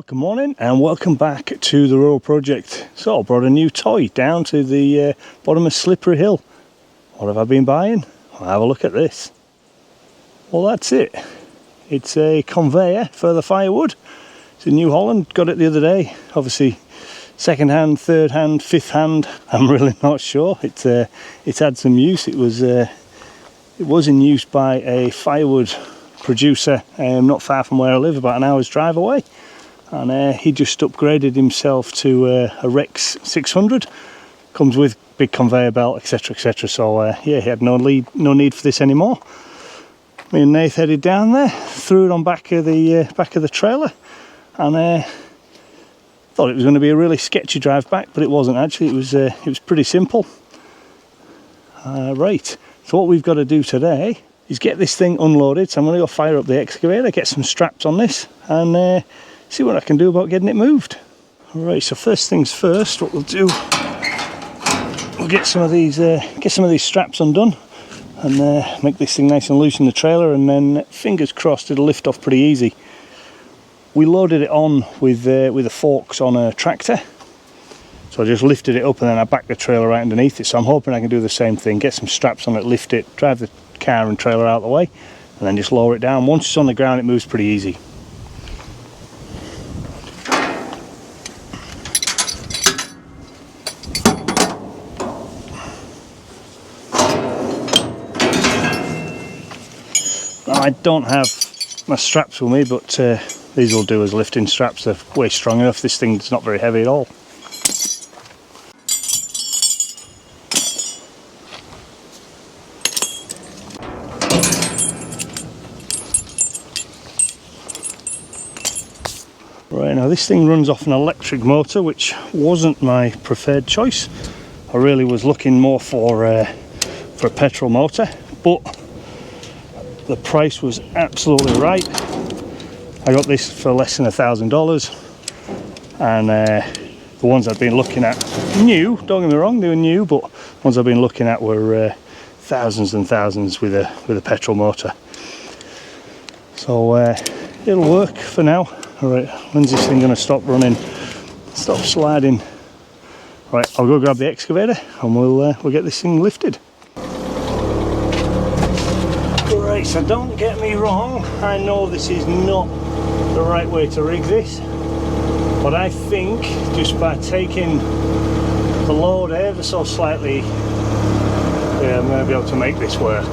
Well, good morning and welcome back to the Rural Project. So I brought a new toy down to the bottom of Slippery Hill. What have I been buying? Well, have a look at this. Well, that's it. It's a conveyor for the firewood. It's in New Holland, got it the other day. Obviously second hand, third hand, fifth hand, I'm really not sure. It's had some use. It was in use by a firewood producer not far from where I live, about an hour's drive away. And he just upgraded himself to a Rex 600. Comes with big conveyor belt, etc, etc. So yeah, he had no need for this anymore. Me and Nath headed down there, threw it on back of the trailer, and thought it was going to be a really sketchy drive back, but it wasn't actually. It was pretty simple. Right. So what we've got to do today is get this thing unloaded. So I'm going to go fire up the excavator, get some straps on this, and see what I can do about getting it moved. Alright, so first things first, what we'll do, we'll get some of these straps undone and make this thing nice and loose in the trailer, and then fingers crossed it'll lift off pretty easy. We loaded it on with the forks on a tractor, so I just lifted it up and then I backed the trailer right underneath it. So I'm hoping I can do the same thing, get some straps on it, lift it, drive the car and trailer out of the way, and then just lower it down. Once it's on the ground, it moves pretty easy. I don't have my straps with me, but these will do as lifting straps. They're way strong enough. This thing's not very heavy at all. Right, now this thing runs off an electric motor, which wasn't my preferred choice. I really was looking more for a petrol motor, but the price was absolutely right. I got this for less than $1,000, and the ones I've been looking at, new, don't get me wrong, they were new, but ones I've been looking at were thousands and thousands with a petrol motor. So it'll work for now. Alright, when's this thing going to stop running, stop sliding? Right, I'll go grab the excavator and we'll get this thing lifted. Right, so don't get me wrong, I know this is not the right way to rig this, but I think just by taking the load ever so slightly, yeah, I'm going to be able to make this work.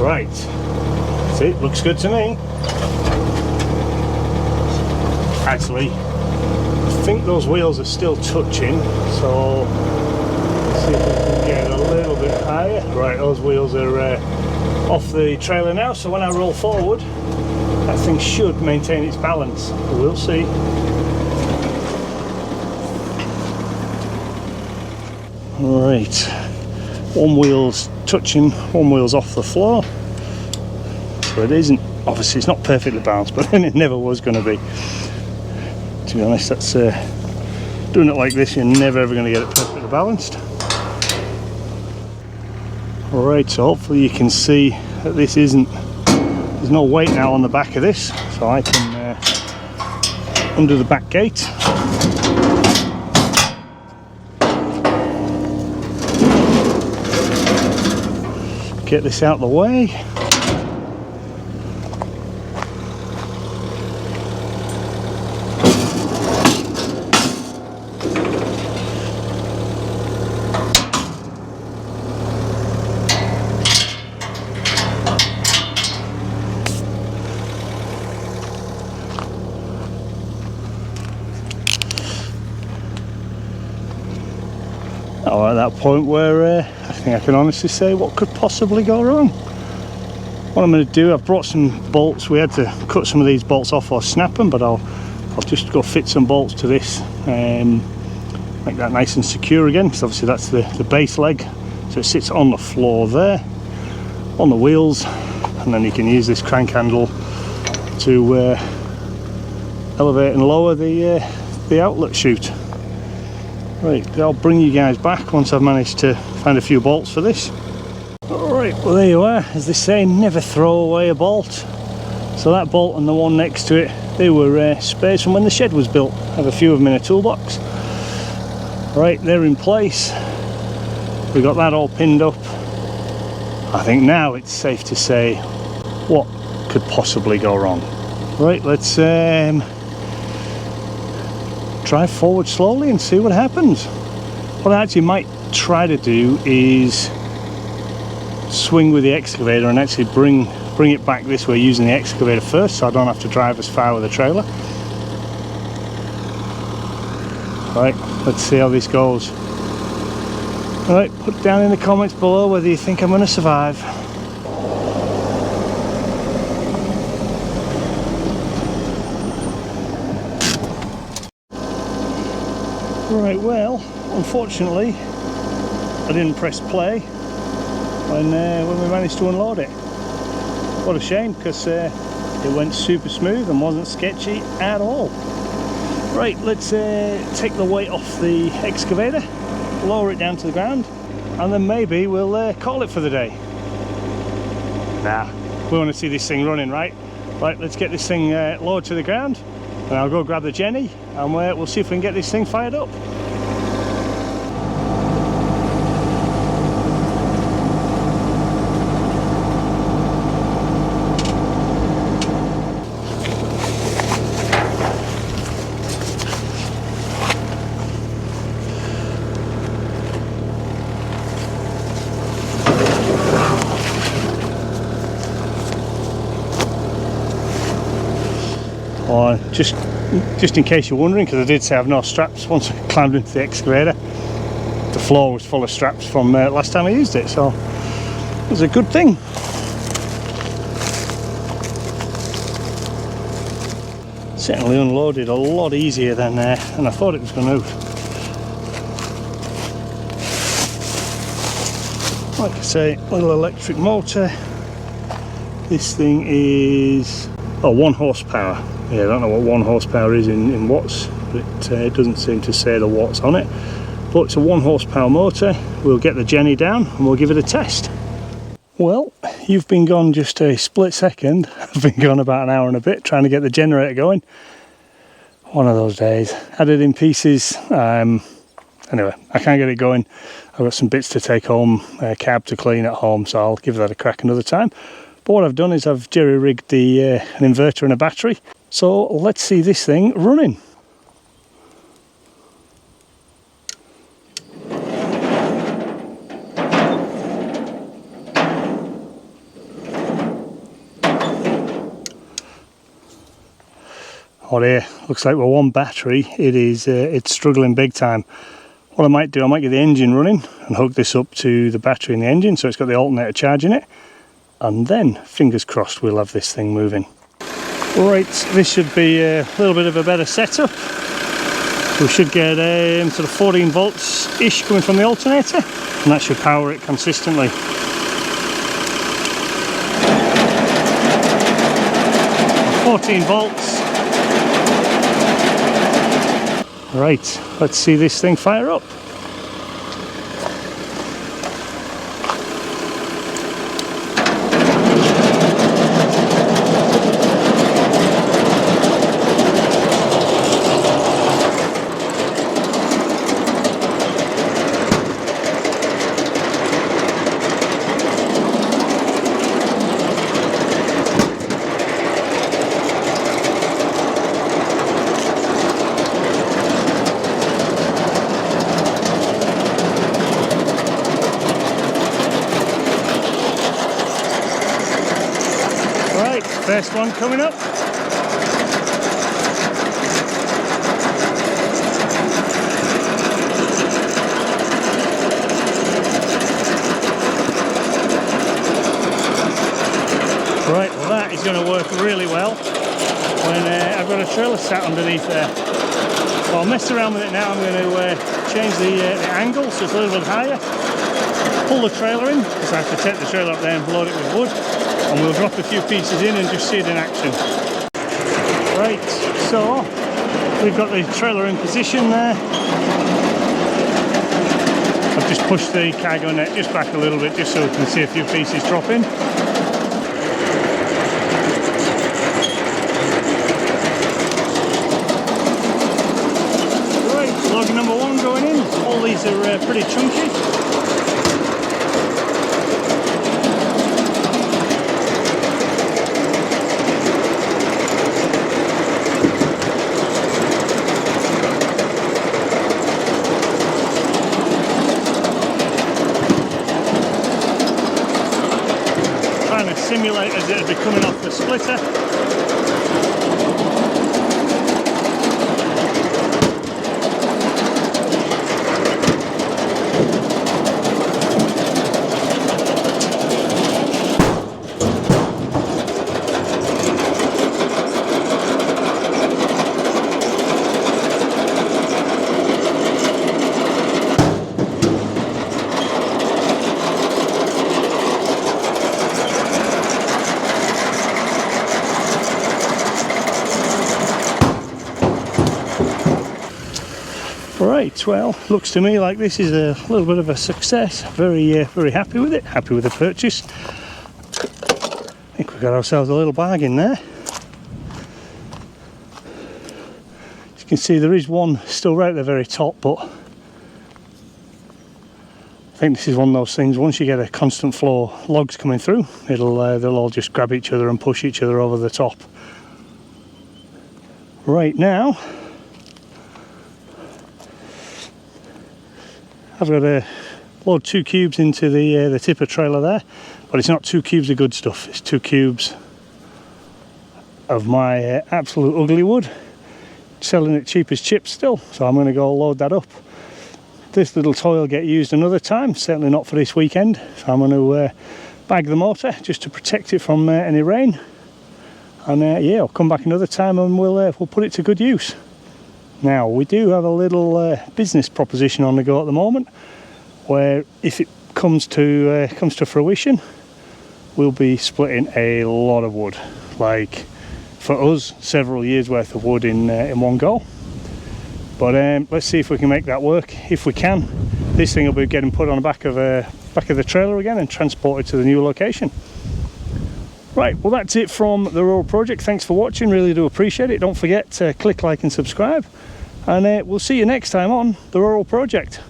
Right, see, it looks good to me. Actually, I think those wheels are still touching, so let's see if we can get a little bit higher. Right, those wheels are off the trailer now, so when I roll forward, that thing should maintain its balance. We'll see. Right, one wheel's touching, one wheel's off the floor. So it isn't, obviously it's not perfectly balanced, but then it never was going to be. To be honest, that's doing it like this, you're never ever going to get it perfectly balanced. Alright, so hopefully you can see that this isn't, there's no weight now on the back of this, so I can undo the back gate. Get this out of the way. Oh, at that point where I think I can honestly say what could possibly go wrong. What I'm going to do, I've brought some bolts. We had to cut some of these bolts off or snap them, but I'll just go fit some bolts to this, make that nice and secure again, because obviously that's the base leg, so it sits on the floor there, on the wheels, and then you can use this crank handle to elevate and lower the outlet chute. Right, I'll bring you guys back once I've managed to find a few bolts for this. Alright, well there you are. As they say, never throw away a bolt. So that bolt and the one next to it, they were spares from when the shed was built. I have a few of them in a toolbox. Right, they're in place. We got that all pinned up. I think now it's safe to say what could possibly go wrong. Right, let's drive forward slowly and see what happens. What I actually might try to do is swing with the excavator and actually bring it back this way using the excavator first, so I don't have to drive as far with the trailer. Right, let's see how this goes. Right, put down in the comments below whether you think I'm going to survive. Right, well, unfortunately I didn't press play when we managed to unload it. What a shame, because it went super smooth and wasn't sketchy at all. Right, let's take the weight off the excavator, lower it down to the ground, and then maybe we'll call it for the day. Nah, we want to see this thing running, right? Right, let's get this thing lowered to the ground, and I'll go grab the Jenny, and we'll see if we can get this thing fired up. Or just in case you're wondering, because I did say I have no straps once I climbed into the excavator. The floor was full of straps from last time I used it, so it was a good thing. Certainly unloaded a lot easier than I thought it was going to. Like I say, little electric motor. This thing is 1 horsepower. Yeah, I don't know what 1 horsepower is in watts, but it doesn't seem to say the watts on it. But it's a 1 horsepower motor. We'll get the Jenny down and we'll give it a test. Well, you've been gone just a split second. I've been gone about an hour and a bit trying to get the generator going. One of those days. Had it in pieces. Anyway, I can't get it going. I've got some bits to take home, a cab to clean at home, so I'll give that a crack another time. But what I've done is I've jerry-rigged an inverter and a battery. So let's see this thing running. Oh dear, looks like with 1 battery it's struggling big time. What I might do, I might get the engine running and hook this up to the battery in the engine so it's got the alternator charging it, and then fingers crossed we'll have this thing moving. Right, this should be a little bit of a better setup. We should get sort of 14 volts ish coming from the alternator, and that should power it consistently. 14 volts. Right, let's see this thing fire up. First one coming up. Right, well that is going to work really well when I've got a trailer sat underneath there. So I'll mess around with it now. I'm going to change the angle so it's a little bit higher. Pull the trailer in, because I have to take the trailer up there and load it with wood. And we'll drop a few pieces in and just see it in action. Right, So we've got the trailer in position there. I've just pushed the cargo net just back a little bit just so we can see a few pieces drop in. Right, log number 1 going in. All these are pretty chunky. Simulate as it would be coming off the splitter. Right, well, looks to me like this is a little bit of a success. Very happy with it, happy with the purchase. I think we've got ourselves a little bargain there. As you can see, there is one still right at the very top, but I think this is one of those things, once you get a constant flow of logs coming through, they'll all just grab each other and push each other over the top. Right now, I've got to load 2 cubes into the tipper trailer there, but it's not 2 cubes of good stuff, it's 2 cubes of my absolute ugly wood, selling it cheap as chips still, so I'm going to go load that up. This little toy will get used another time, certainly not for this weekend, so I'm going to bag the motor just to protect it from any rain, and yeah, I'll come back another time and we'll put it to good use. Now, we do have a little business proposition on the go at the moment, where if it comes to fruition, we'll be splitting a lot of wood. Like, for us, several years worth of wood in one go. But let's see if we can make that work. If we can, this thing will be getting put on the back of the trailer again and transported to the new location. Right, well, that's it from the rural project. Thanks for watching, really do appreciate it. Don't forget to click like and subscribe, and we'll see you next time on the rural project.